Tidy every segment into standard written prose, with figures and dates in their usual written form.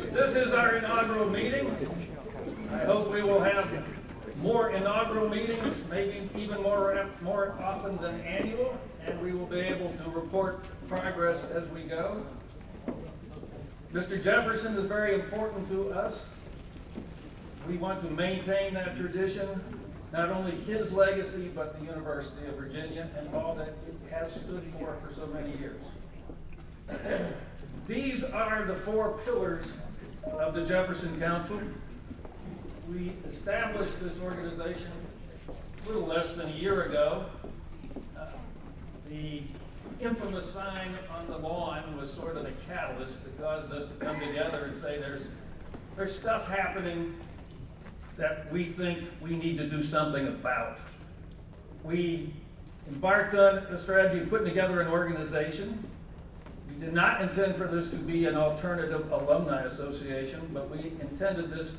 This is our inaugural meeting. I hope we will have more inaugural meetings, maybe even more often than annual, and we will be able to report progress as we go. Mr. Jefferson is very important to us. We want to maintain that tradition, not only his legacy, but the University of Virginia and all that it has stood for so many years. These are the four pillars of the Jefferson Council. We established this organization a little less than a year ago. The infamous sign on the lawn was sort of the catalyst that caused us to come together and say there's stuff happening that we think we need to do something about. We embarked on a strategy of putting together an organization. We did not intend for this to be an alternative alumni association, but we intended this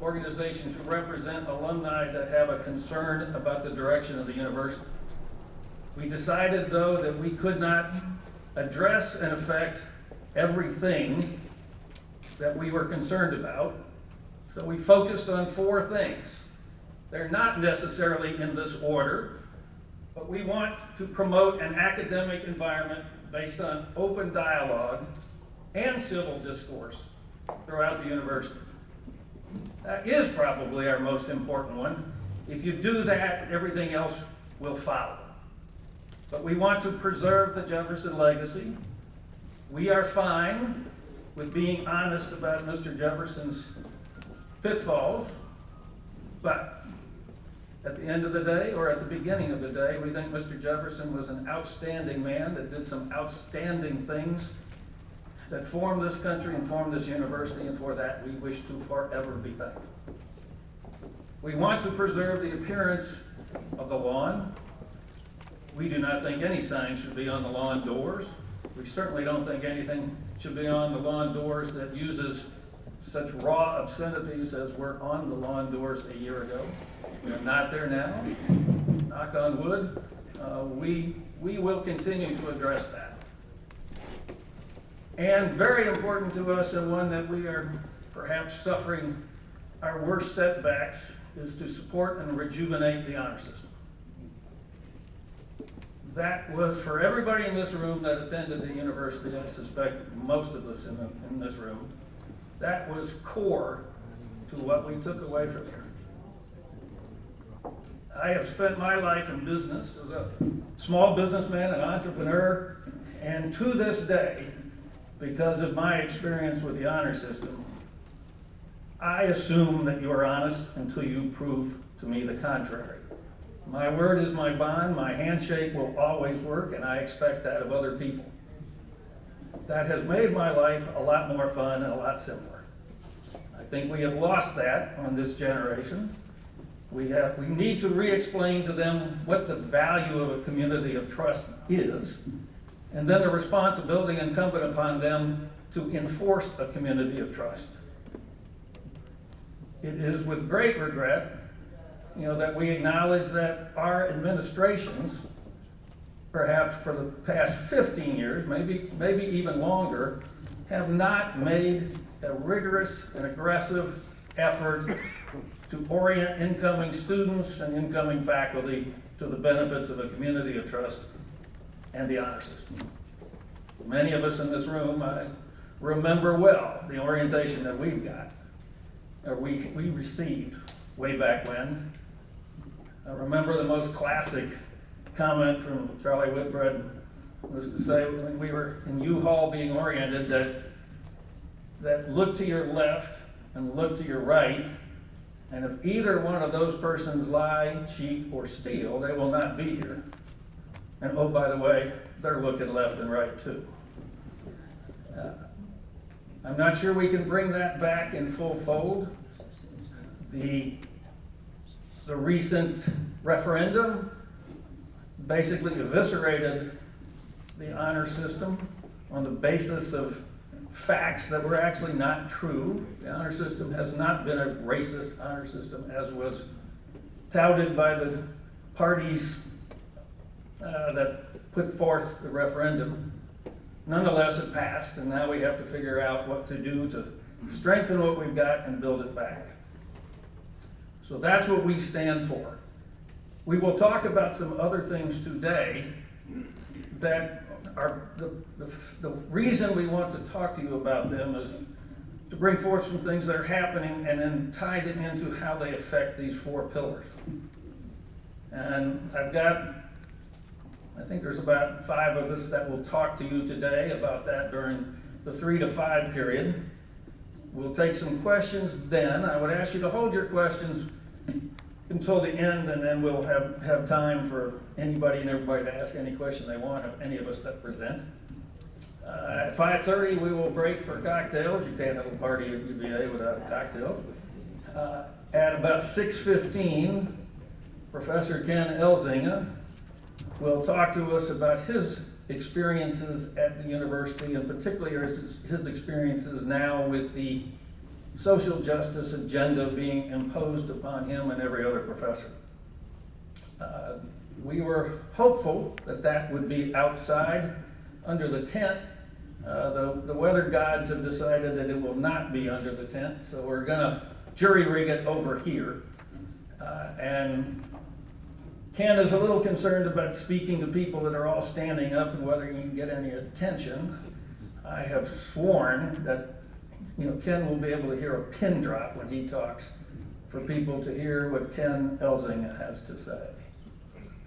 organization to represent alumni that have a concern about the direction of the university. We decided, though, that we could not address and affect everything that we were concerned about, so we focused on four things. They're not necessarily in this order, but we want to promote an academic environment based on open dialogue and civil discourse throughout the university. That is probably our most important one. If you do that, everything else will follow. But we want to preserve the Jefferson legacy. We are fine with being honest about Mr. Jefferson's pitfalls, but at the end of the day, or at the beginning of the day, we think Mr. Jefferson was an outstanding man that did some outstanding things that formed this country and formed this university, and for that we wish to forever be thankful. We want to preserve the appearance of the lawn. We do not think any sign should be on the lawn doors. We certainly don't think anything should be on the lawn doors that uses such raw obscenities as were on the lawn doors a year ago. They're not there now. Knock on wood. We will continue to address that. And very important to us, and one that we are perhaps suffering our worst setbacks, is to support and rejuvenate the honor system. That was, for everybody in this room that attended the university, I suspect most of us in this room, that was core to what we took away from here. I have spent my life in business as a small businessman, an entrepreneur, and to this day, because of my experience with the honor system, I assume that you are honest until you prove to me the contrary. My word is my bond. My handshake will always work, and I expect that of other people. That has made my life a lot more fun and a lot simpler. I think we have lost that on this generation. We need to re-explain to them what the value of a community of trust is, and then the responsibility incumbent upon them to enforce a community of trust. It is with great regret, that we acknowledge that our administrations, perhaps for the past 15 years, maybe even longer, have not made a rigorous and aggressive effort to orient incoming students and incoming faculty to the benefits of a community of trust and the honor system. Many of us in this room, I remember well the orientation that we've got, or we received way back when. I remember the most classic comment from Charlie Whitbread was to say when we were in U-Haul being oriented that look to your left and look to your right, and if either one of those persons lie, cheat, or steal, they will not be here. And oh, by the way, they're looking left and right too. I'm not sure we can bring that back in full fold. The recent referendum basically eviscerated the honor system on the basis of facts that were actually not true. The honor system has not been a racist honor system, as was touted by the parties that put forth the referendum. Nonetheless, it passed, and now we have to figure out what to do to strengthen what we've got and build it back. So that's what we stand for. We will talk about some other things today that are the reason we want to talk to you about them is to bring forth some things that are happening and then tie them into how they affect these 4 pillars. And I've got, I think there's about 5 of us that will talk to you today about that during the 3 to 5 period. We'll take some questions then. I would ask you to hold your questions until the end, and then we'll have time for anybody and everybody to ask any question they want of any of us that present. At 5:30, we will break for cocktails. You can't have a party at UVA without a cocktail. At about 6:15, Professor Ken Elzinga will talk to us about his experiences at the university, and particularly his experiences now with the social justice agenda being imposed upon him and every other professor. We were hopeful that that would be outside under the tent. The weather gods have decided that it will not be under the tent, so we're going to jury rig it over here. And Ken is a little concerned about speaking to people that are all standing up and whether he can get any attention. I have sworn that Ken will be able to hear a pin drop when he talks for people to hear what Ken Elzinga has to say.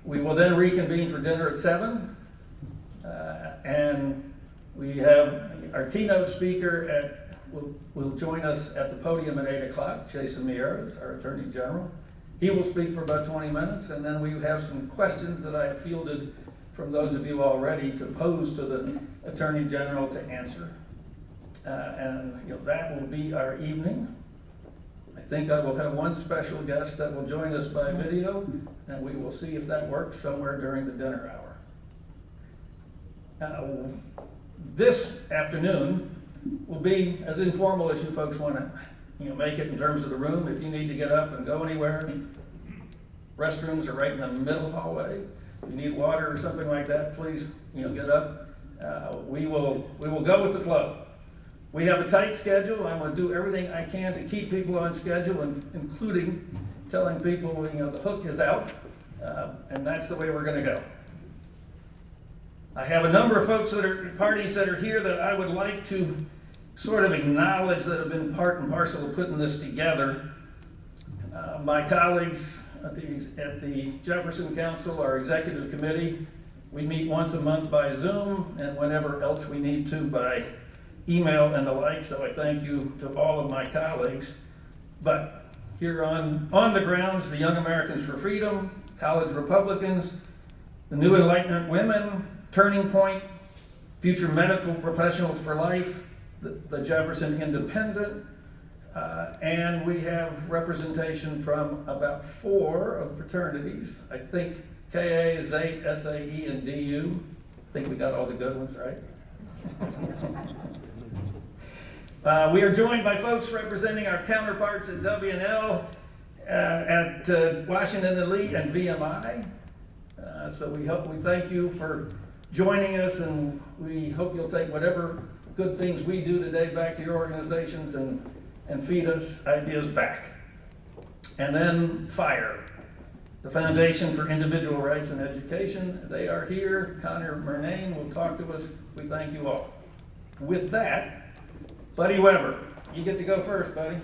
We will then reconvene for dinner at 7, and we have our keynote speaker will join us at the podium at 8 o'clock, Jason Mieres, our Attorney General. He will speak for about 20 minutes, and then we have some questions that I have fielded from those of you already to pose to the Attorney General to answer. And that will be our evening. I think I will have one special guest that will join us by video, and we will see if that works somewhere during the dinner hour. This afternoon will be as informal as you folks want to make it in terms of the room. If you need to get up and go anywhere, restrooms are right in the middle hallway. If you need water or something like that, please get up. We will go with the flow. We have a tight schedule. I'm going to do everything I can to keep people on schedule, including telling people the hook is out, and that's the way we're going to go. I have a number of parties that are here that I would like to sort of acknowledge that have been part and parcel of putting this together. My colleagues at the Jefferson Council, our executive committee, we meet once a month by Zoom and whenever else we need to by email and the like, so I thank you to all of my colleagues. But here on the grounds, the Young Americans for Freedom, College Republicans, the New Enlightenment Women, Turning Point, Future Medical Professionals for Life, the Jefferson Independent, and we have representation from about 4 of fraternities. I think KA, ZAIT, SAE, and DU. I think we got all the good ones, right? We are joined by folks representing our counterparts at W&L, at Washington and Lee, and VMI. So we thank you for joining us, and we hope you'll take whatever good things we do today back to your organizations and feed us ideas back. And then FIRE, the Foundation for Individual Rights and Education. They are here. Connor Murnane will talk to us. We thank you all. With that, Buddy Weber, you get to go first, buddy.